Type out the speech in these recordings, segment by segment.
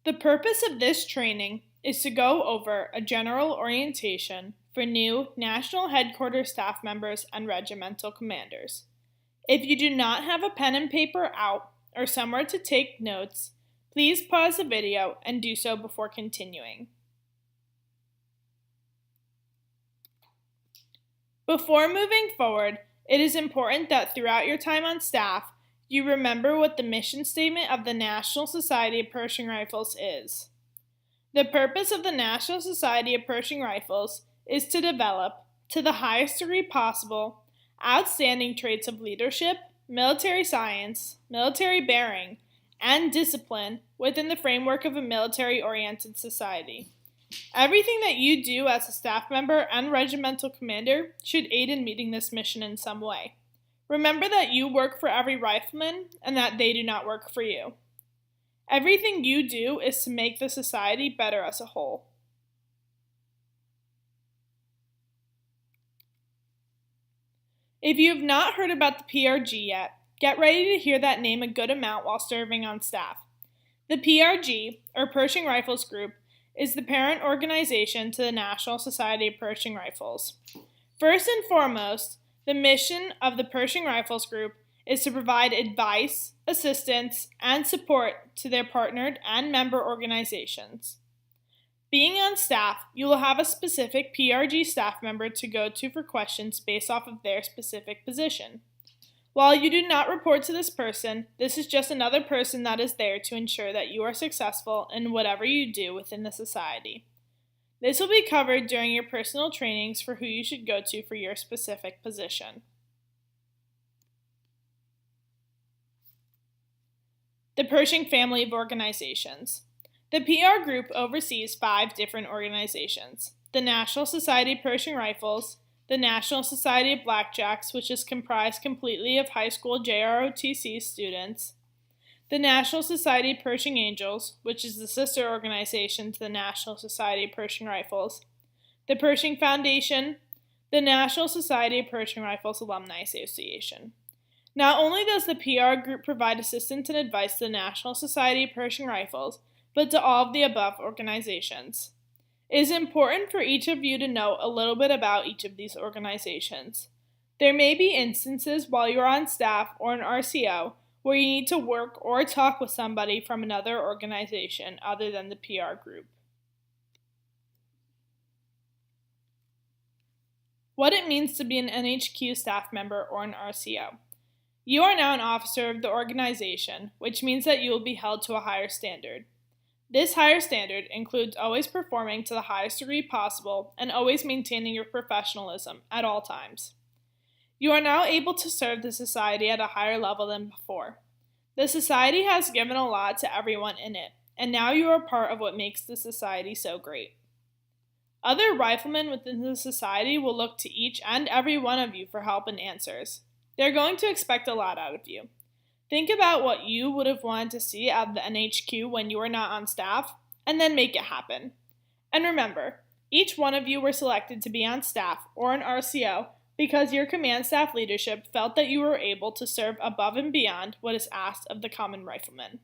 The purpose of this training is to go over a general orientation for new National Headquarters staff members and regimental commanders. If you do not have a pen and paper out or somewhere to take notes, please pause the video and do so before continuing. Before moving forward, it is important that throughout your time on staff, you remember what the mission statement of the National Society of Pershing Rifles is. The purpose of the National Society of Pershing Rifles is to develop, to the highest degree possible, outstanding traits of leadership, military science, military bearing, and discipline within the framework of a military-oriented society. Everything that you do as a staff member and regimental commander should aid in meeting this mission in some way. Remember that you work for every rifleman and that they do not work for you. Everything you do is to make the society better as a whole. If you have not heard about the PRG yet, get ready to hear that name a good amount while serving on staff. The PRG, or Pershing Rifles Group, is the parent organization to the National Society of Pershing Rifles. First and foremost, the mission of the Pershing Rifles Group is to provide advice, assistance, and support to their partnered and member organizations. Being on staff, you will have a specific PRG staff member to go to for questions based off of their specific position. While you do not report to this person, this is just another person that is there to ensure that you are successful in whatever you do within the society. This will be covered during your personal trainings for who you should go to for your specific position. The Pershing family of organizations. The PR group oversees 5 different organizations: the National Society of Pershing Rifles, the National Society of Blackjacks, which is comprised completely of high school JROTC students, the National Society of Pershing Angels, which is the sister organization to the National Society of Pershing Rifles, the Pershing Foundation, the National Society of Pershing Rifles Alumni Association. Not only does the PR group provide assistance and advice to the National Society of Pershing Rifles, but to all of the above organizations. It is important for each of you to know a little bit about each of these organizations. There may be instances while you're on staff or an RCO where you need to work or talk with somebody from another organization other than the PR group. What it means to be an NHQ staff member or an RCO. You are now an officer of the organization, which means that you will be held to a higher standard. This higher standard includes always performing to the highest degree possible and always maintaining your professionalism at all times. You are now able to serve the society at a higher level than before. The society has given a lot to everyone in it, and now you are part of what makes the society so great. Other riflemen within the society will look to each and every one of you for help and answers. They're going to expect a lot out of you. Think about what you would have wanted to see out of the NHQ when you were not on staff, and then make it happen. And remember, each one of you were selected to be on staff or an RCO because your command staff leadership felt that you were able to serve above and beyond what is asked of the common rifleman.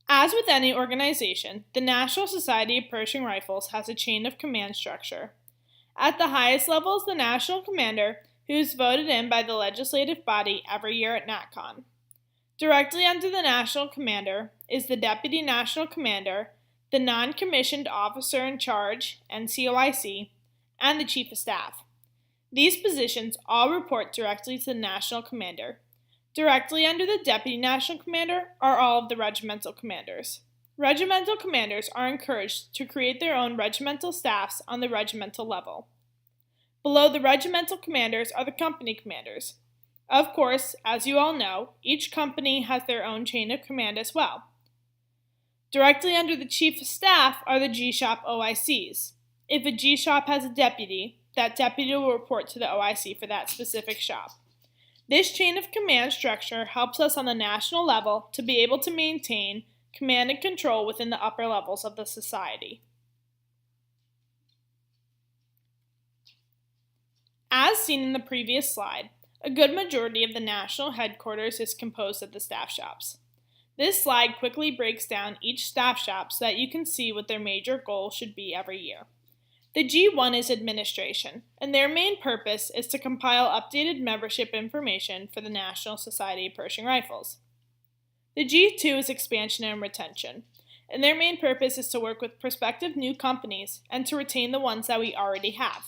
As with any organization, the National Society of Pershing Rifles has a chain of command structure. At the highest level is the national commander, who is voted in by the legislative body every year at NatCon. Directly under the national commander is the deputy national commander, the non-commissioned officer in charge, NCOIC, and the chief of staff. These positions all report directly to the national commander. Directly under the deputy national commander are all of the regimental commanders. Regimental commanders are encouraged to create their own regimental staffs on the regimental level. Below the regimental commanders are the company commanders. Of course, as you all know, each company has their own chain of command as well. Directly under the chief of staff are the G-Shop OICs. If a G-Shop has a deputy, that deputy will report to the OIC for that specific shop. This chain of command structure helps us on the national level to be able to maintain command and control within the upper levels of the society. As seen in the previous slide, A good majority of the national headquarters is composed of the staff shops. This slide quickly breaks down each staff shop so that you can see what their major goal should be every year. The G1 is administration, and their main purpose is to compile updated membership information for the National Society of Pershing Rifles. The G2 is expansion and retention, and their main purpose is to work with prospective new companies and to retain the ones that we already have.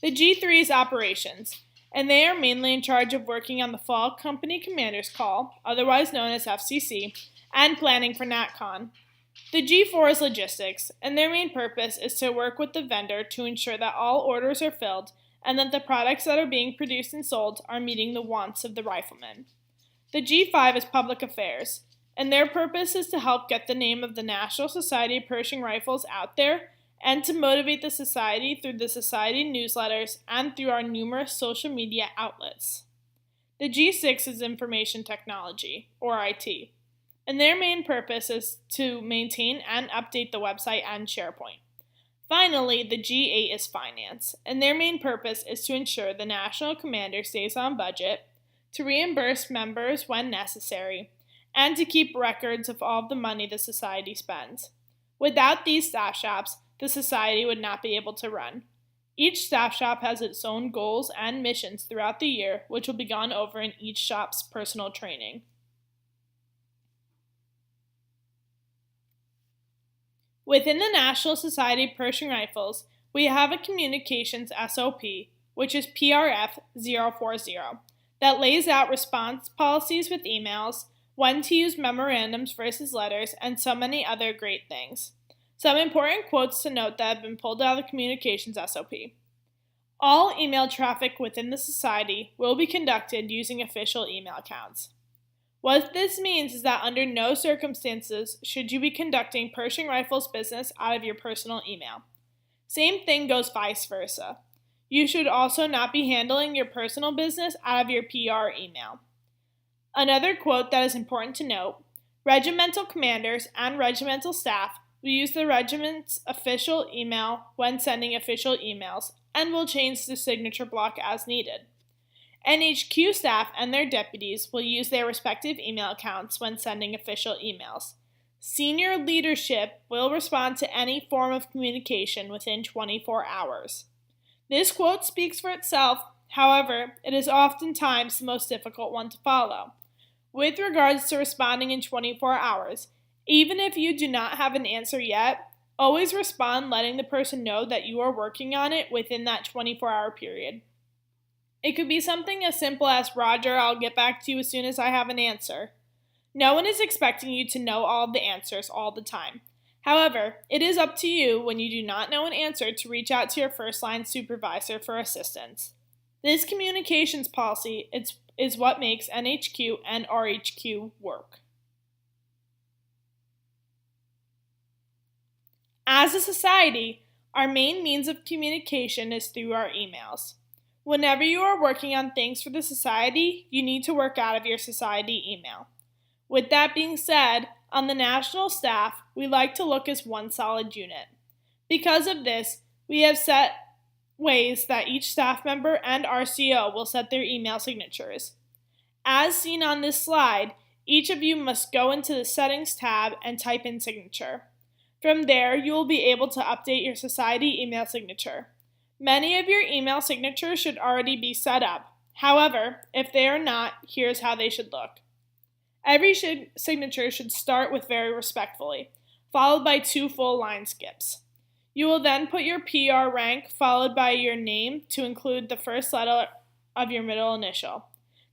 The G3 is operations, and they are mainly in charge of working on the Fall Company Commander's Call, otherwise known as FCC, and planning for NatCon. The G4 is logistics, and their main purpose is to work with the vendor to ensure that all orders are filled and that the products that are being produced and sold are meeting the wants of the riflemen. The G5 is public affairs, and their purpose is to help get the name of the National Society of Pershing Rifles out there and to motivate the society through the society newsletters and through our numerous social media outlets. The G6 is information technology, or IT, and their main purpose is to maintain and update the website and SharePoint. Finally, the G8 is finance, and their main purpose is to ensure the national commander stays on budget, to reimburse members when necessary, and to keep records of all of the money the society spends. Without these staff shops, the society would not be able to run. Each staff shop has its own goals and missions throughout the year, which will be gone over in each shop's personal training. Within the National Society of Pershing Rifles, we have a communications SOP, which is PRF 040, that lays out response policies with emails, when to use memorandums versus letters, and so many other great things. Some important quotes to note that have been pulled out of the communications SOP. All email traffic within the society will be conducted using official email accounts. What this means is that under no circumstances should you be conducting Pershing Rifles business out of your personal email. Same thing goes vice versa. You should also not be handling your personal business out of your PR email. Another quote that is important to note, regimental commanders and regimental staff will use the regiment's official email when sending official emails and will change the signature block as needed. NHQ staff and their deputies will use their respective email accounts when sending official emails. Senior leadership will respond to any form of communication within 24 hours. This quote speaks for itself, however, it is oftentimes the most difficult one to follow. With regards to responding in 24 hours, even if you do not have an answer yet, always respond letting the person know that you are working on it within that 24-hour period. It could be something as simple as, Roger, I'll get back to you as soon as I have an answer. No one is expecting you to know all of the answers all the time. However, it is up to you when you do not know an answer to reach out to your first-line supervisor for assistance. This communications policy is what makes NHQ and RHQ work. As a society, our main means of communication is through our emails. Whenever you are working on things for the society, you need to work out of your society email. With that being said, on the national staff, we like to look as one solid unit. Because of this, we have set ways that each staff member and RCO will set their email signatures. As seen on this slide, each of you must go into the Settings tab and type in signature. From there, you will be able to update your society email signature. Many of your email signatures should already be set up. However, if they are not, here's how they should look. Every signature should start with very respectfully, followed by 2 full line skips. You will then put your PR rank followed by your name to include the first letter of your middle initial.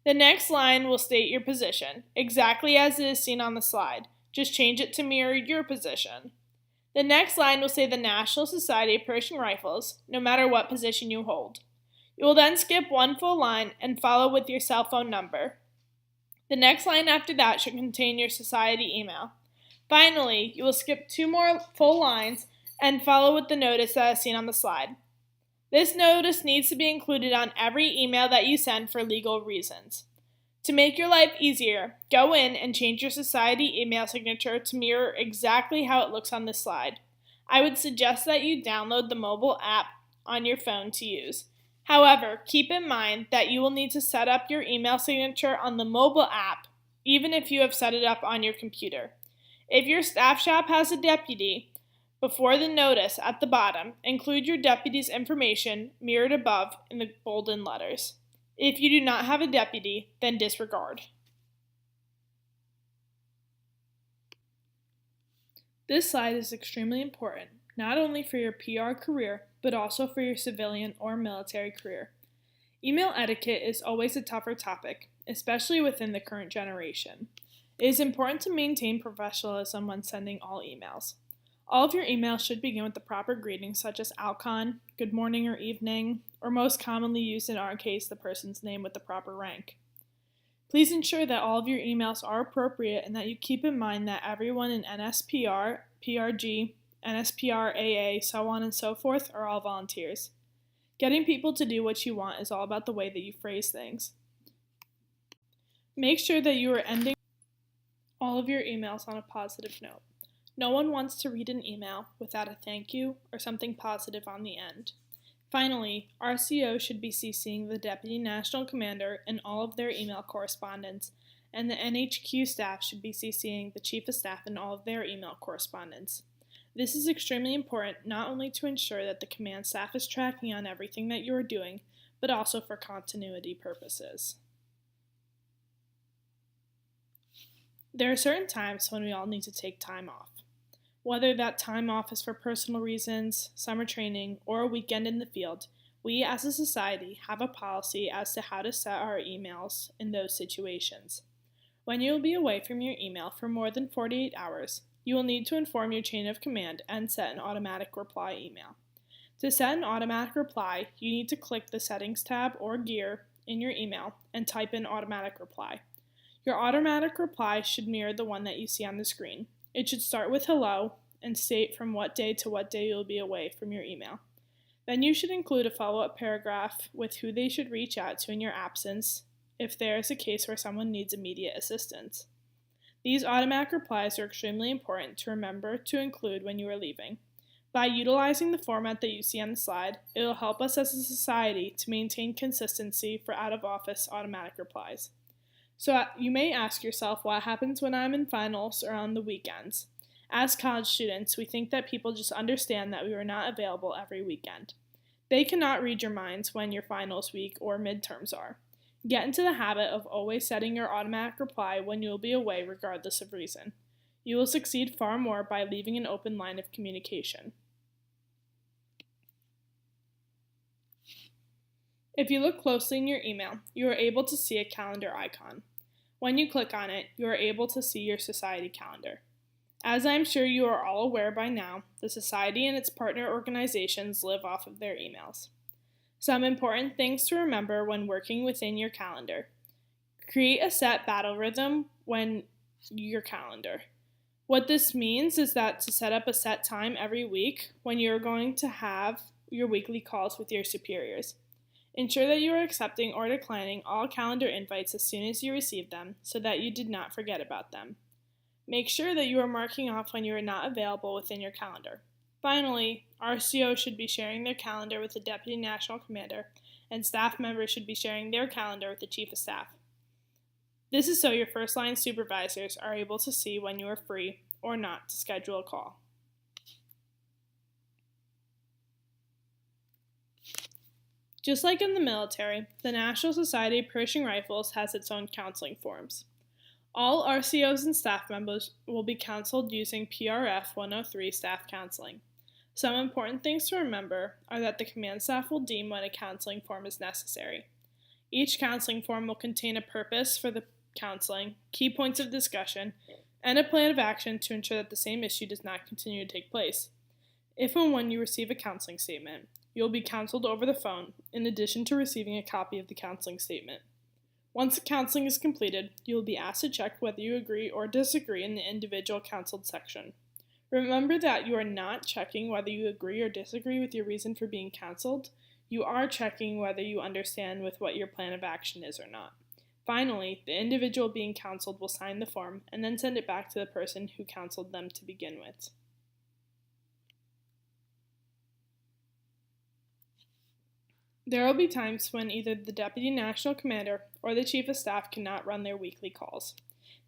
The next line will state your position, exactly as it is seen on the slide. Just change it to mirror your position. The next line will say the National Society of Pershing Rifles, no matter what position you hold. You will then skip 1 full line and follow with your cell phone number. The next line after that should contain your society email. Finally, you will skip 2 more full lines and follow with the notice that is seen on the slide. This notice needs to be included on every email that you send for legal reasons. To make your life easier, go in and change your society email signature to mirror exactly how it looks on this slide. I would suggest that you download the mobile app on your phone to use. However, keep in mind that you will need to set up your email signature on the mobile app, even if you have set it up on your computer. If your staff shop has a deputy, before the notice at the bottom, include your deputy's information mirrored above in the bolden letters. If you do not have a deputy, then disregard. This slide is extremely important, not only for your PR career, but also for your civilian or military career. Email etiquette is always a tougher topic, especially within the current generation. It is important to maintain professionalism when sending all emails. All of your emails should begin with the proper greetings such as Alcon, good morning or evening, or most commonly used in our case, the person's name with the proper rank. Please ensure that all of your emails are appropriate and that you keep in mind that everyone in NSPR, PRG, NSPR, AA, so on and so forth are all volunteers. Getting people to do what you want is all about the way that you phrase things. Make sure that you are ending all of your emails on a positive note. No one wants to read an email without a thank you or something positive on the end. Finally, RCO should be CCing the Deputy National Commander in all of their email correspondence, and the NHQ staff should be CCing the Chief of Staff in all of their email correspondence. This is extremely important not only to ensure that the command staff is tracking on everything that you are doing, but also for continuity purposes. There are certain times when we all need to take time off. Whether that time off is for personal reasons, summer training, or a weekend in the field, we as a society have a policy as to how to set our emails in those situations. When you will be away from your email for more than 48 hours, you will need to inform your chain of command and set an automatic reply email. To set an automatic reply, you need to click the Settings tab or gear in your email and type in Automatic Reply. Your automatic reply should mirror the one that you see on the screen. It should start with hello and state from what day to what day you'll be away from your email. Then you should include a follow-up paragraph with who they should reach out to in your absence if there is a case where someone needs immediate assistance. These automatic replies are extremely important to remember to include when you are leaving. By utilizing the format that you see on the slide, it will help us as a society to maintain consistency for out-of-office automatic replies. So you may ask yourself what happens when I'm in finals or on the weekends. As college students, we think that people just understand that we are not available every weekend. They cannot read your minds when your finals week or midterms are. Get into the habit of always setting your automatic reply when you will be away regardless of reason. You will succeed far more by leaving an open line of communication. If you look closely in your email, you are able to see a calendar icon. When you click on it, you are able to see your society calendar. As I am sure you are all aware by now, the society and its partner organizations live off of their emails. Some important things to remember when working within your calendar. Create a set battle rhythm when your calendar. What this means is that to set up a set time every week when you're going to have your weekly calls with your superiors. Ensure that you are accepting or declining all calendar invites as soon as you receive them so that you did not forget about them. Make sure that you are marking off when you are not available within your calendar. Finally, RCO should be sharing their calendar with the Deputy National Commander, and staff members should be sharing their calendar with the Chief of Staff. This is so your first-line supervisors are able to see when you are free or not to schedule a call. Just like in the military, the National Society of Pershing Rifles has its own counseling forums. All RCOs and staff members will be counseled using PRF 103 staff counseling. Some important things to remember are that the command staff will deem when a counseling form is necessary. Each counseling form will contain a purpose for the counseling, key points of discussion, and a plan of action to ensure that the same issue does not continue to take place. If and when you receive a counseling statement, you will be counseled over the phone, in addition to receiving a copy of the counseling statement. Once the counseling is completed, you will be asked to check whether you agree or disagree in the individual counseled section. Remember that you are not checking whether you agree or disagree with your reason for being counseled. You are checking whether you understand with what your plan of action is or not. Finally, the individual being counseled will sign the form and then send it back to the person who counseled them to begin with. There will be times when either the Deputy National Commander or the Chief of Staff cannot run their weekly calls.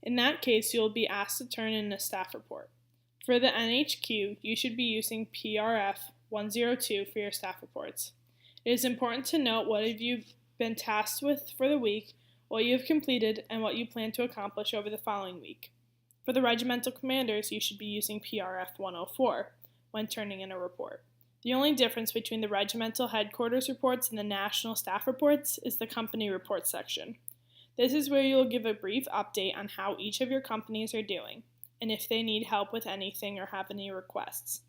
In that case, you will be asked to turn in a staff report. For the NHQ, you should be using PRF 102 for your staff reports. It is important to note what have you been tasked with for the week, what you have completed, and what you plan to accomplish over the following week. For the regimental commanders, you should be using PRF 104 when turning in a report. The only difference between the regimental headquarters reports and the national staff reports is the company reports section. This is where you will give a brief update on how each of your companies are doing, and if they need help with anything or have any requests.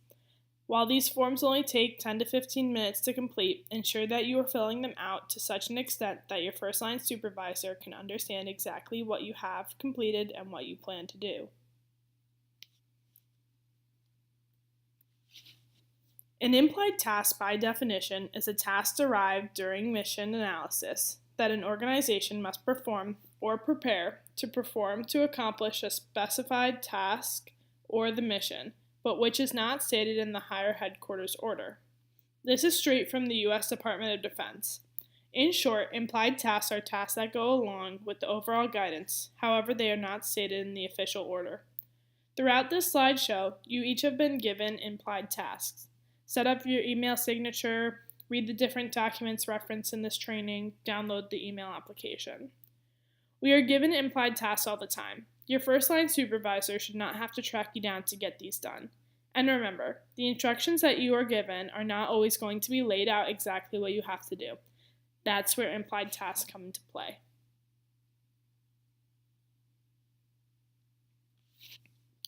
While these forms only take 10 to 15 minutes to complete, ensure that you are filling them out to such an extent that your first line supervisor can understand exactly what you have completed and what you plan to do. An implied task, by definition, is a task derived during mission analysis that an organization must perform or prepare to perform to accomplish a specified task or the mission, but which is not stated in the higher headquarters order. This is straight from the U.S. Department of Defense. In short, implied tasks are tasks that go along with the overall guidance, however they are not stated in the official order. Throughout this slideshow, you each have been given implied tasks. Set up your email signature, read the different documents referenced in this training, download the email application. We are given implied tasks all the time. Your first line supervisor should not have to track you down to get these done. And remember, the instructions that you are given are not always going to be laid out exactly what you have to do. That's where implied tasks come into play.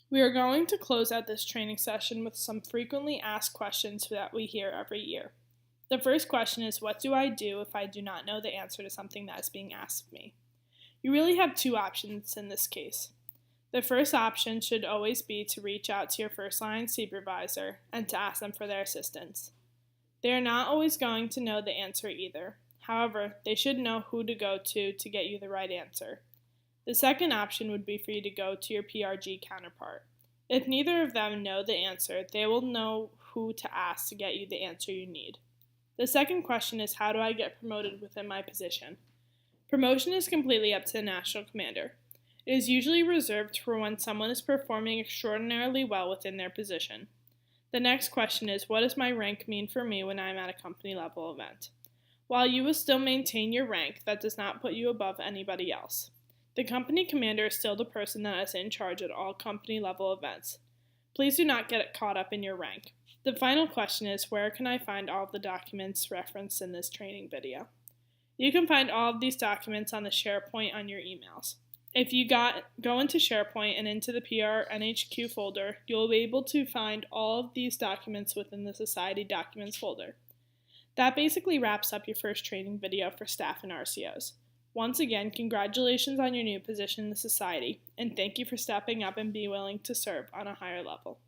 We are going to close out this training session with some frequently asked questions that we hear every year. The first question is, what do I do if I do not know the answer to something that is being asked of me? You really have two options in this case. The first option should always be to reach out to your first line supervisor and to ask them for their assistance. They are not always going to know the answer either. However, they should know who to go to get you the right answer. The second option would be for you to go to your PRG counterpart. If neither of them know the answer, they will know who to ask to get you the answer you need. The second question is, how do I get promoted within my position? Promotion is completely up to the national commander. It is usually reserved for when someone is performing extraordinarily well within their position. The next question is, what does my rank mean for me when I am at a company level event? While you will still maintain your rank, that does not put you above anybody else. The company commander is still the person that is in charge at all company level events. Please do not get caught up in your rank. The final question is, where can I find all of the documents referenced in this training video? You can find all of these documents on the SharePoint on your emails. If you go into SharePoint and into the PR NHQ folder, you'll be able to find all of these documents within the Society Documents folder. That basically wraps up your first training video for staff and RCOs. Once again, congratulations on your new position in the Society, and thank you for stepping up and being willing to serve on a higher level.